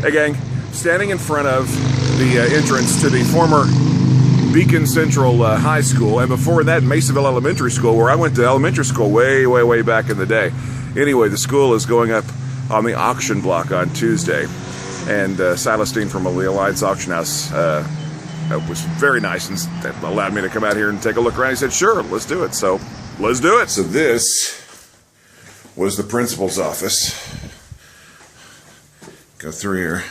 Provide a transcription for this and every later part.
Hey gang, standing in front of the entrance to the former Beacon Central High School, and before that Masonville Elementary School, where I went to elementary school way back in the day. Anyway, the school is going up on the auction block on Tuesday, and Silas Dean from the Alliance Auction House was very nice and allowed me to come out here and take a look around. He said, sure, let's do it. So let's do it. So this was the principal's office. Go through here.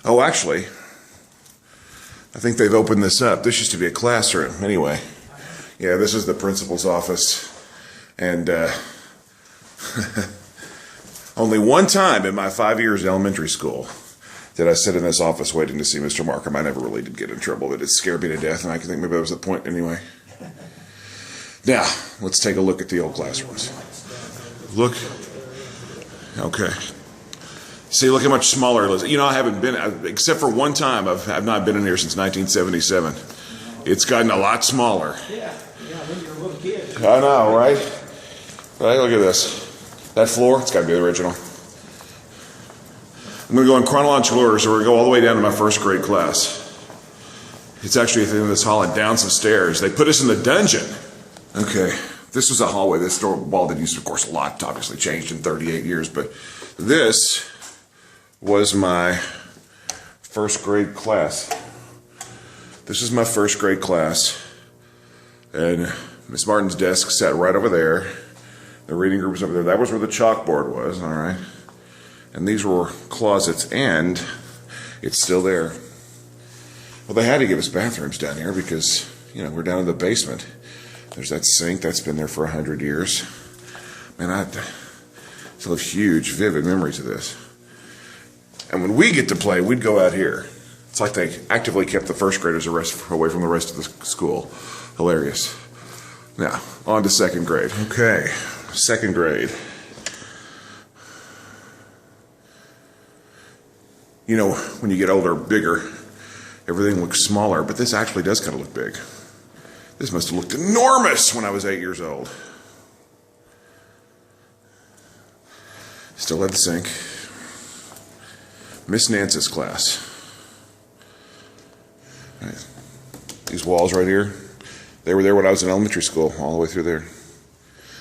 Oh, actually, I think they've opened this up. This used to be a classroom. Anyway, yeah, this is the principal's office. And only one time in my 5 years in elementary school did I sit in this office waiting to see Mr. Markham. I never really did get in trouble, but it scared me to death, and I think maybe that was the point anyway. Now, let's take a look at the old classrooms. Look. Okay. See, look how much smaller it is. You know, I haven't been, except for one time, I've not been in here since 1977. It's gotten a lot smaller. Yeah, when you're a little kid. I know, right? Right, look at this. That floor, it's got to be the original. I'm going to go in chronological order, so we're going to go all the way down to my first grade class. It's actually at the end of this hall and down some stairs. They put us in the dungeon. Okay, this was a hallway. This door wall that used, of course, a lot, obviously changed in 38 years, but this was my first grade class. This is my first grade class, and Miss Martin's desk sat right over there. The reading group was over there. That was where the chalkboard was, all right? And these were closets, and it's still there. Well, they had to give us bathrooms down here because, you know, we're down in the basement. There's that sink that's been there for 100 years. Man, I still have huge, vivid memories of this. And when we get to play, we'd go out here. It's like they actively kept the first graders away from the rest of the school. Hilarious. Now, on to second grade. Okay, second grade. You know, when you get older, bigger, everything looks smaller, but this actually does kind of look big. This must have looked enormous when I was 8 years old. Still had the sink. Miss Nance's class. Right. These walls right here, they were there when I was in elementary school, all the way through there.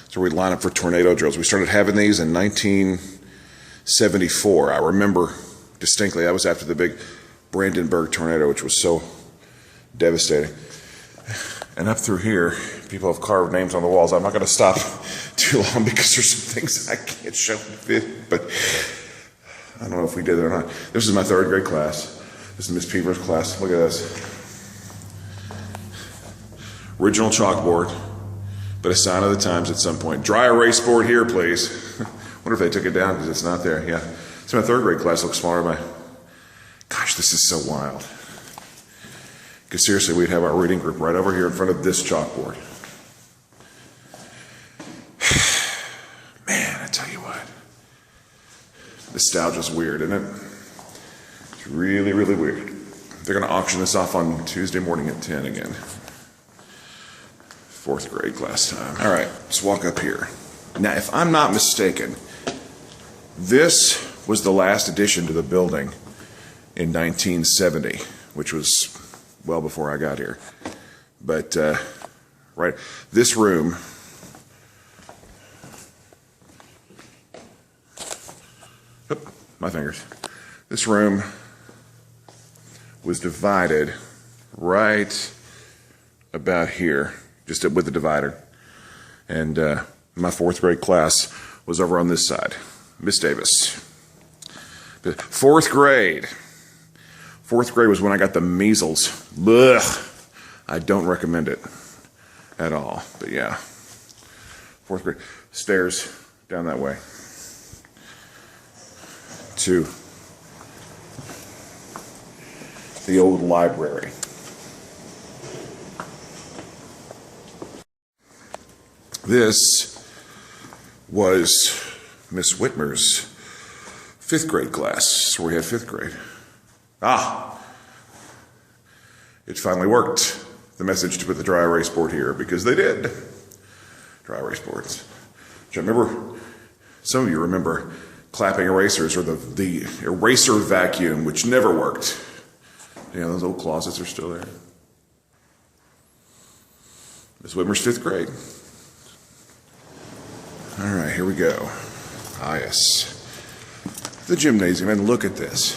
So we'd line up for tornado drills. We started having these in 1974. I remember distinctly. That was after the big Brandenburg tornado, which was so devastating. And up through here, people have carved names on the walls. I'm not going to stop too long because there's some things I can't show, but I don't know if we did it or not. This is my third grade class. This is Miss Peever's class. Look at this. Original chalkboard, but a sign of the times at some point. Dry erase board here, please. Wonder if they took it down because it's not there. Yeah. So my third grade class looks smaller. Gosh, this is so wild. Because seriously, we'd have our reading group right over here in front of this chalkboard. Man, I tell you what. Nostalgia's weird, isn't it? It's really weird. They're going to auction this off on Tuesday morning at 10 again. Fourth grade class time. All right, let's walk up here. Now, if I'm not mistaken, this was the last addition to the building in 1970, which was well before I got here. But, right, this room, my fingers. This room was divided right about here, just with the divider. And my fourth grade class was over on this side. Miss Davis. Fourth grade was when I got the measles. Ugh. I don't recommend it at all. But yeah, fourth grade. Stairs down that way to the old library. This was Miss Whitmer's fifth grade class. So we had fifth grade. It finally worked. The message to put the dry erase board here, because they did. Dry erase boards. Which I remember Some of you remember clapping erasers or the eraser vacuum, which never worked. Yeah, those old closets are still there. Miss Whitmer's 5th grade. All right, here we go. Ah, yes. The gymnasium, and look at this.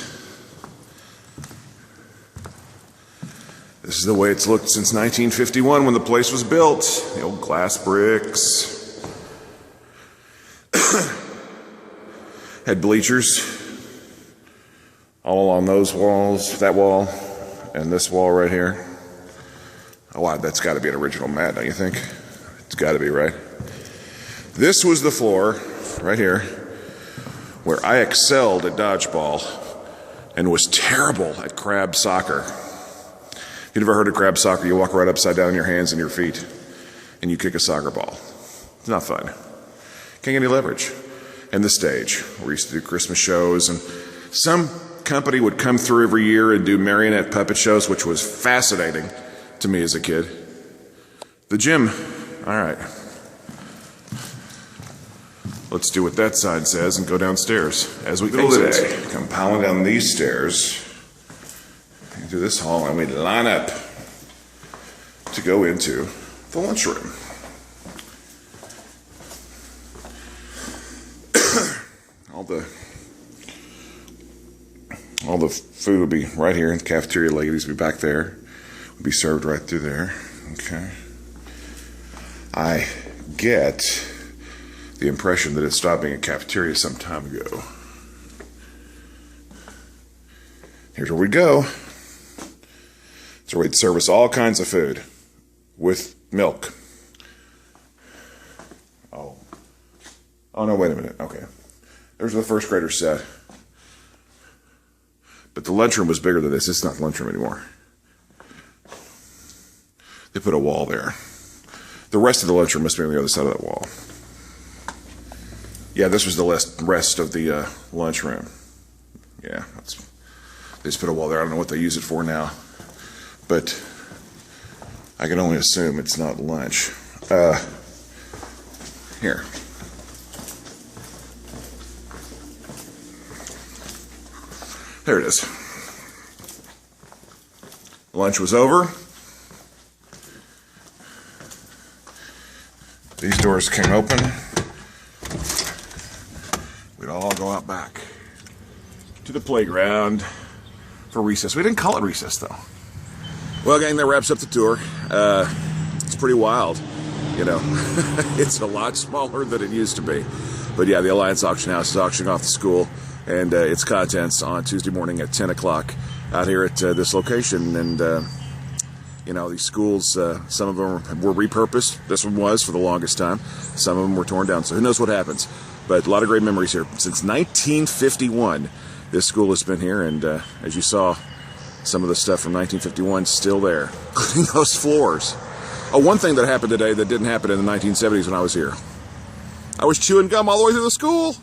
This is the way it's looked since 1951 when the place was built. The old glass bricks. Had bleachers all along those walls, that wall, and this wall right here. Oh, wow, that's got to be an original mat, don't you think? It's got to be, right? This was the floor, right here, where I excelled at dodgeball and was terrible at crab soccer. If you've ever heard of crab soccer, you walk right upside down on your hands and your feet, and you kick a soccer ball. It's not fun. Can't get any leverage. And the stage, where we used to do Christmas shows, and some company would come through every year and do marionette puppet shows, which was fascinating to me as a kid. The gym, all right. Let's do what that sign says and go downstairs as we exit. Come piling down these stairs into this hall, and we line up to go into the lunchroom. All the food will be right here. The cafeteria ladies will be back there. Will be served right through there. Okay. I get the impression that it stopped being a cafeteria some time ago. Here's where we go. It's where we'd service all kinds of food with milk. Oh no, wait a minute. Okay. There's where the first graders sat. But the lunchroom was bigger than this. It's not the lunchroom anymore. They put a wall there. The rest of the lunchroom must be on the other side of that wall. Yeah, this was the rest of the lunchroom. Yeah, they just put a wall there. I don't know what they use it for now. But I can only assume it's not lunch. Here. There it is. Lunch was over. These doors came open. We'd all go out back to the playground for recess. We didn't call it recess, though. Well, gang, that wraps up the tour. It's pretty wild, you know. It's a lot smaller than it used to be. But yeah, the Alliance Auction House is auctioning off the school and its contents on Tuesday morning at 10 o'clock out here at this location. And, you know, these schools, some of them were repurposed. This one was for the longest time. Some of them were torn down. So who knows what happens. But a lot of great memories here. Since 1951, this school has been here. And as you saw, some of the stuff from 1951 is still there, including those floors. Oh, one thing that happened today that didn't happen in the 1970s when I was here. I was chewing gum all the way through the school.